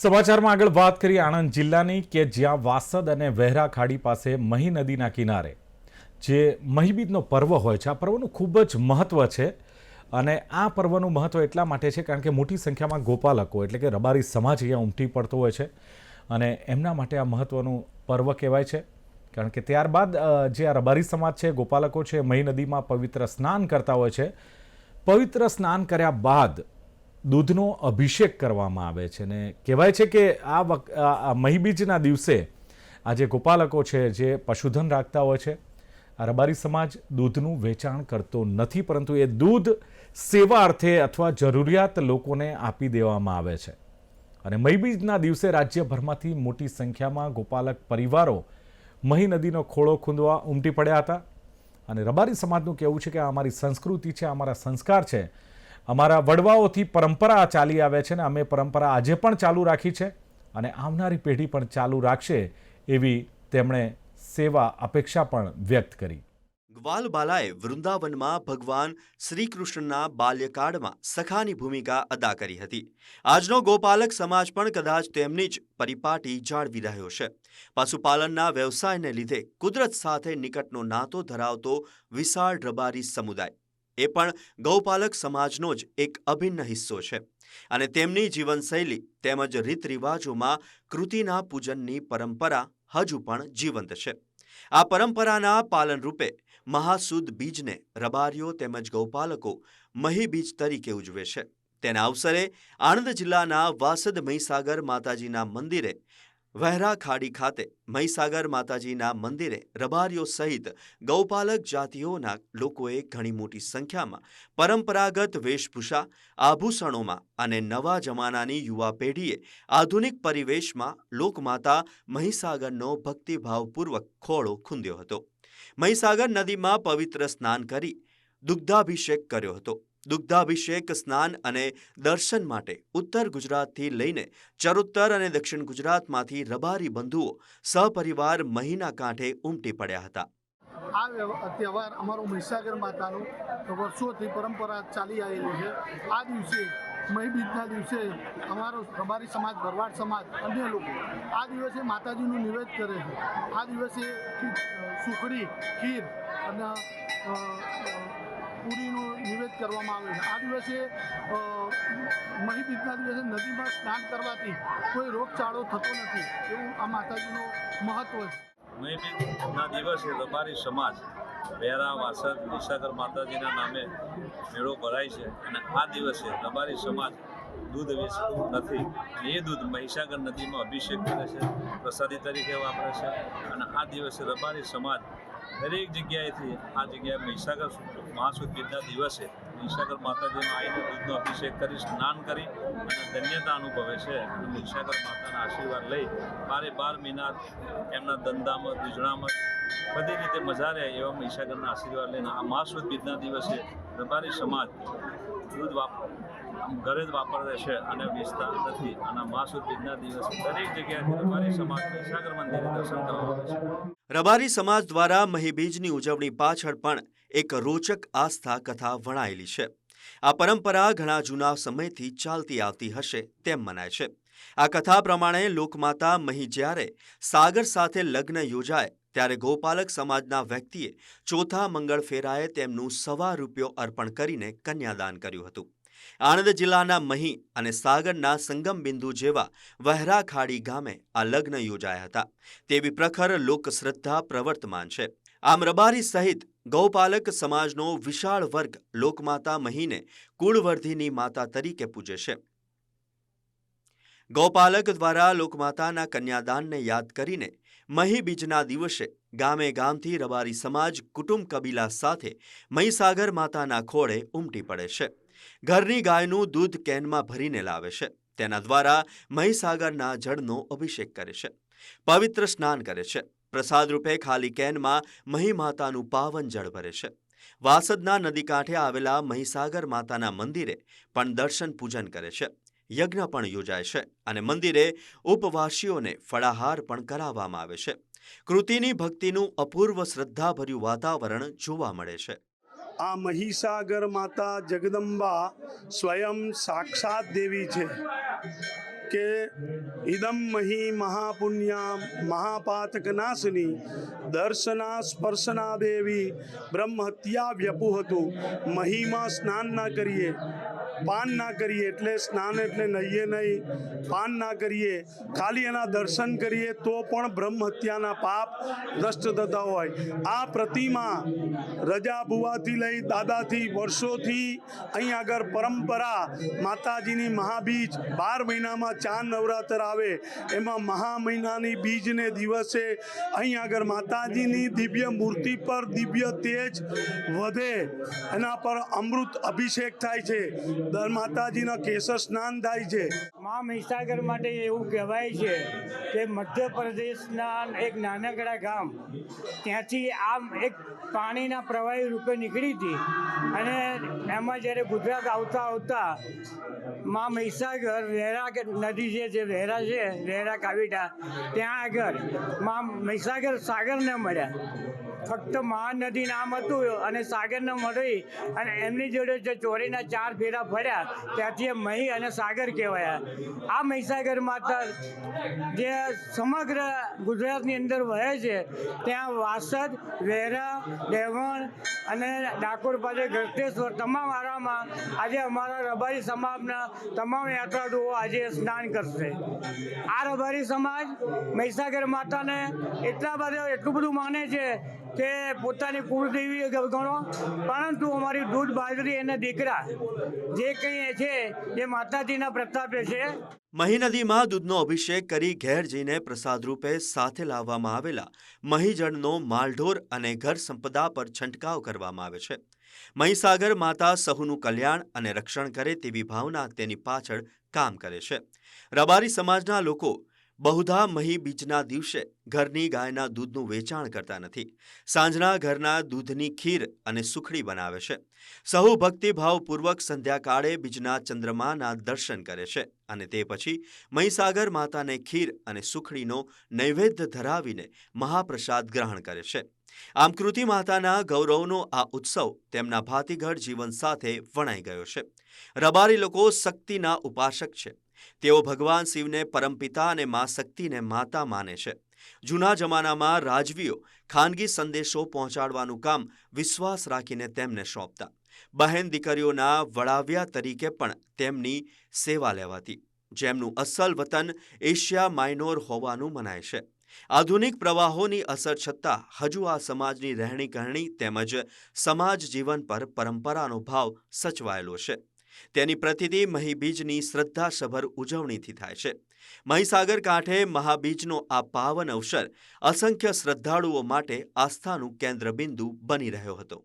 સમાચારમાં આગળ વાત કરીએ આણંદ જિલ્લાની કે જ્યાં વાસદ અને વહેરા ખાડી પાસે મહી નદીના કિનારે જે મહી બીજનો પર્વ હોય છે, આ પર્વનું ખૂબ જ મહત્ત્વ છે. અને આ પર્વનું મહત્ત્વ એટલા માટે છે કારણ કે મોટી સંખ્યામાં ગોપાલકો એટલે કે રબારી સમાજ અહીંયા ઉમટી પડતો હોય છે અને એમના માટે આ મહત્ત્વનું પર્વ કહેવાય છે. કારણ કે ત્યારબાદ જે આ રબારી સમાજ છે, ગોપાલકો છે, મહી નદીમાં પવિત્ર સ્નાન કરતા હોય છે. પવિત્ર સ્નાન કર્યા બાદ દૂધનો અભિષેક કરવામાં આવે છે ને કહેવાય છે કે આ મહી બીજના દિવસે આ જે ગોપાલકો છે, જે પશુધન રાખતા હોય છે, આ રબારી સમાજ દૂધનું વેચાણ કરતો નથી, પરંતુ એ દૂધ સેવા અર્થે અથવા જરૂરિયાત લોકોને આપી દેવામાં આવે છે. અને મહી બીજના દિવસે રાજ્યભરમાંથી મોટી સંખ્યામાં ગોપાલક પરિવારો મહી નદીનો ખોળો ખૂંદવા ઉમટી પડ્યા હતા. અને રબારી સમાજનું કહેવું છે કે આ અમારી સંસ્કૃતિ છે, અમારા સંસ્કાર છે, અમારા વડવાઓથી પરંપરા ચાલી આવે છે ને અમે પરંપરા આજે પણ ચાલુ રાખી છે અને આવનારી પેઢી પણ ચાલુ રાખશે એવી તેમણે સેવા અપેક્ષા પણ વ્યક્ત કરી. ગ્વાલબાલાએ વૃંદાવનમાં ભગવાન શ્રીકૃષ્ણના બાલ્યકાળમાં સખાની ભૂમિકા અદા કરી હતી. આજનો ગોપાલક સમાજ પણ કદાચ તેમની જ પરિપાટી જાળવી રહ્યો છે. પશુપાલનના વ્યવસાયને લીધે કુદરત સાથે નિકટનો નાતો ધરાવતો વિશાળ રબારી સમુદાય એ પણ ગૌપાલક સમાજનો જ એક અભિન્ન હિસ્સો છે. અને તેમની જીવનશૈલી તેમજ રીત રિવાજોમાં કૃતિના પૂજનની પરંપરા હજુ પણ જીવંત છે. આ પરંપરાના પાલન રૂપે મહાસુદ બીજને રબારીઓ તેમજ ગૌપાલકો મહી બીજ તરીકે ઉજવે છે. તેના અવસરે આણંદ જિલ્લાના વાસદ મહીસાગર માતાજીના મંદિરે વહેરા ખાડી ખાતે મહીસાગર માતાજીના મંદિરે રબારીઓ સહિત ગૌપાલક જાતિઓના લોકોએ ઘણી મોટી સંખ્યામાં પરંપરાગત વેશભૂષા, આભૂષણોમાં અને નવા જમાનાની યુવા પેઢીએ આધુનિક પરિવેશમાં લોકમાતા મહીસાગરનો ભક્તિભાવપૂર્વક ખોળો ખૂંદ્યો હતો. મહીસાગર નદીમાં પવિત્ર સ્નાન કરી દુગ્ધાભિષેક કર્યો હતો. દુગ્ધાભિષેક, સ્નાન અને દર્શન માટે ઉત્તર ગુજરાતથી લઈને ચરોત્તર અને દક્ષિણ ગુજરાતમાંથી રબારી બંધુઓ સહપરિવાર મહીના કાંઠે ઉમટી પડ્યા હતા. આ તહેવાર અમારો મહીસાગર માતાનો વર્ષોથી પરંપરા ચાલી આવેલી છે. આ દિવસે મહી બીજના દિવસે અમારો રબારી સમાજ, ભરવાડ સમાજ, અન્ય લોકો આ દિવસે માતાજીનું નિવેદ કરે છે. આ દિવસે સુખડી, ખીર અને પૂરીનું નિવેદ કરવામાં આવે છે. આ દિવસે મહી બીજના દિવસે નદીમાં સ્નાન કરવાથી કોઈ રોગચાળો થતો નથી, એવું આ માતાજીનું મહત્વ છે. મહી બીજના દિવસે રબારી સમાજ વહેરા, વાસદ, મહીસાગર માતાજીના નામે મેળો ભરાય છે અને આ દિવસે રબારી સમાજ દૂધ વેચતું નથી. એ દૂધ મહીસાગર નદીમાં અભિષેક કરે છે, પ્રસાદી તરીકે વાપરે છે. અને આ દિવસે રબારી સમાજ દરેક જગ્યાએથી આ જગ્યાએ મહીસાગર મહાસુદ બીજના દિવસે મહીસાગર માતાજીનો આવીને દૂધનો અભિષેક કરી સ્નાન કરી અને ધન્યતા અનુભવે છે. અને મહીસાગર માતાના આશીર્વાદ લઈ 12 મહિના એમના ધંધામાં, દૂધણામાં બધી રીતે મજા રહે એવા મહીસાગરના આશીર્વાદ લઈને આ મહાસુદ બીજના દિવસે રબારી સમાજ દૂધ ઘરે જ વાપરે છે અને વેચતા નથી. અને મહાસુદ બીજના દિવસે દરેક જગ્યાએથી રબારી સમાજ મહીસાગર મંદિરે દર્શન કરવા આવે છે. રબારી સમાજ દ્વારા મહી બીજની ઉજવણી પાછળ પણ એક રોચક આસ્થા કથા વણાયેલી છે. આ પરંપરા ઘણા જૂના સમયથી ચાલતી આવતી હશે તેમ મનાય છે. આ કથા પ્રમાણે લોકમાતા મહી જ્યારે સાગર સાથે લગ્ન યોજાય ત્યારે ગોપાલક સમાજના વ્યક્તિએ ચોથા મંગળ ફેરાએ તેમનું ₹1 અર્પણ કરીને કન્યાદાન કર્યું હતું. આણંદ જિલ્લાના મહી અને સાગરના સંગમ બિંદુ જેવા વહેરા ખાડી ગામે આ લગ્ન યોજાયા હતા તેવી પ્રખર લોકશ્રદ્ધા પ્રવર્તમાન છે. આમ રબારી સહિત ગૌપાલક સમાજનો વિશાળ વર્ગ લોકમાતા મહીને કુળવર્ધિની માતા તરીકે પૂજે છે. ગૌપાલક દ્વારા લોકમાતાના કન્યાદાનને યાદ કરીને મહી બીજના દિવસે ગામે ગામથી રબારી સમાજ કુટુંબ કબીલા સાથે મહીસાગર માતાના ખોળે ઉમટી પડે છે. ઘરની ગાયનું દૂધ કેનમાં ભરીને લાવે છે. તેના દ્વારા મહીસાગરના જળનો અભિષેક કરે છે, પવિત્ર સ્નાન કરે છે. પ્રસાદ રૂપે ખાલી કેનમાં મહી માતાનું પાવન જળ ભરે છે. વાસદના નદી કાંઠે આવેલા મહીસાગર માતાના મંદિરે પણ દર્શન પૂજન કરે છે. યજ્ઞ પણ યોજાય છે અને મંદિરે ઉપવાસીઓને ફળાહાર પણ કરાવવામાં આવે છે. કૃતિની ભક્તિનું અપૂર્વ શ્રદ્ધાભર્યું વાતાવરણ જોવા મળે છે. આ મહીસાગર માતા જગદંબા સ્વયં સાક્ષાત દેવી છે. કે ઇદમ મહી મહાપુણ્યા મહાપાતકનાશિની દર્શના સ્પર્શના દેવી બ્રહ્મહત્યા વ્યપુહતું. મહીમાં સ્નાન ના કરીએ, પાન ના કરીએ, એટલે સ્નાન એટલે નહીએ નહીં, પાન ના કરીએ, ખાલી એના દર્શન કરીએ તો પણ બ્રહ્મ હત્યાના પાપ નષ્ટ થતા હોય. આ પ્રતિમા રજા બુવાથી લઈ દાદાથી વર્ષોથી અહીં આગળ પરંપરા માતાજીની મહાબીજ 12 મહિનામાં 4 નવરાત્ર આવે, એમાં મહા મહિનાની બીજને દિવસે અહીં આગળ માતાજીની દિવ્ય મૂર્તિ પર દિવ્ય તેજ વધે, એના પર અમૃત અભિષેક થાય છે, દર માતાજીના કેસર સ્નાન થાય છે. મા મહીસાગર માટે એવું કહેવાય છે કે મધ્યપ્રદેશના એક નાનકડા ગામ ત્યાંથી આમ એક પાણીના પ્રવાહી રૂપે નીકળી હતી અને એમાં જ્યારે ગુજરાત આવતા આવતા મા મહીસાગર વેરા નદી જે છે, વેરા છે, વેરા કાવીટા, ત્યાં આગળ મા મહીસાગર સાગરને મળ્યા. ફક્ત મહાનદી નામ હતું અને સાગરને મળી અને એમની જોડે જે ચોરીના 4 ફેરા ફર્યા ત્યાંથી મહી અને સાગર કહેવાયા. આ મહીસાગર માતા જે સમગ્ર ગુજરાતની અંદર વહે છે, ત્યાં વાસદ, વેરા, દેવણ અને ડાકોર પાસે ગળતેશ્વર તમામ આરામાં આજે અમારા રબારી સમાજના તમામ યાત્રાળુઓ આજે સ્નાન કરશે. આ રબારી સમાજ મહીસાગર માતાને એટલું બધું માને છે કે પોતાની કુળદેવી ગણો, પરંતુ અમારી દૂધ બાજરી અને દીકરા જે કંઈ છે એ માતાજીના પ્રતાપે છે. મહી નદીમાં દૂધનો અભિષેક કરી ઘેર જઈને પ્રસાદ રૂપે સાથે લાવવામાં આવેલા મહીજળનો માલઢોર અને ઘર સંપદા પર છંટકાવ કરવામાં આવે છે. મહીસાગર માતા સહુનું કલ્યાણ અને રક્ષણ કરે તેવી ભાવના તેની પાછળ કામ કરે છે. રબારી સમાજના લોકો બહુધા મહી બીજના દિવસે ઘરની ગાયના દૂધનું વેચાણ કરતા નથી. સાંજના ઘરના દૂધની ખીર અને સુખડી બનાવે છે. સહુ ભક્તિભાવપૂર્વક સંધ્યાકાળે બીજના ચંદ્રમાના દર્શન કરે છે અને તે પછી મહીસાગર માતાને ખીર અને સુખડીનો નૈવેદ્ય ધરાવીને મહાપ્રસાદ ગ્રહણ કરે છે. આમ કૃતિ માતાના ગૌરવનો આ ઉત્સવ તેમના ભાતીગઢ જીવન સાથે વણાઈ ગયો છે. રબારી લોકો શક્તિના ઉપાસક છે. તેઓ ભગવાન શિવને પરમપિતા અને મા શક્તિને માતા માને છે. જૂના જમાનામાં રાજવીઓ ખાનગી સંદેશો પહોંચાડવાનું કામ વિશ્વાસ રાખીને તેમને સોંપતા. બહેન દીકરીઓના વડાવ્યા તરીકે પણ તેમની સેવા લેવાતી, જેમનું અસલ વતન એશિયા માઇનોર હોવાનું મનાય છે. આધુનિક પ્રવાહોની અસર છતાં હજુ આ સમાજની રહેણી કહેણી તેમજ સમાજ જીવન પર પરંપરાનો ભાવ સચવાયેલો છે. તેની પ્રતિતિ મહીબીજની શ્રદ્ધાસભર ઉજવણીથી થાય છે. મહીસાગર કાંઠે મહાબીજનો આ પાવન અવસર અસંખ્ય શ્રદ્ધાળુઓ માટે આસ્થાનું કેન્દ્રબિંદુ બની રહ્યો હતો.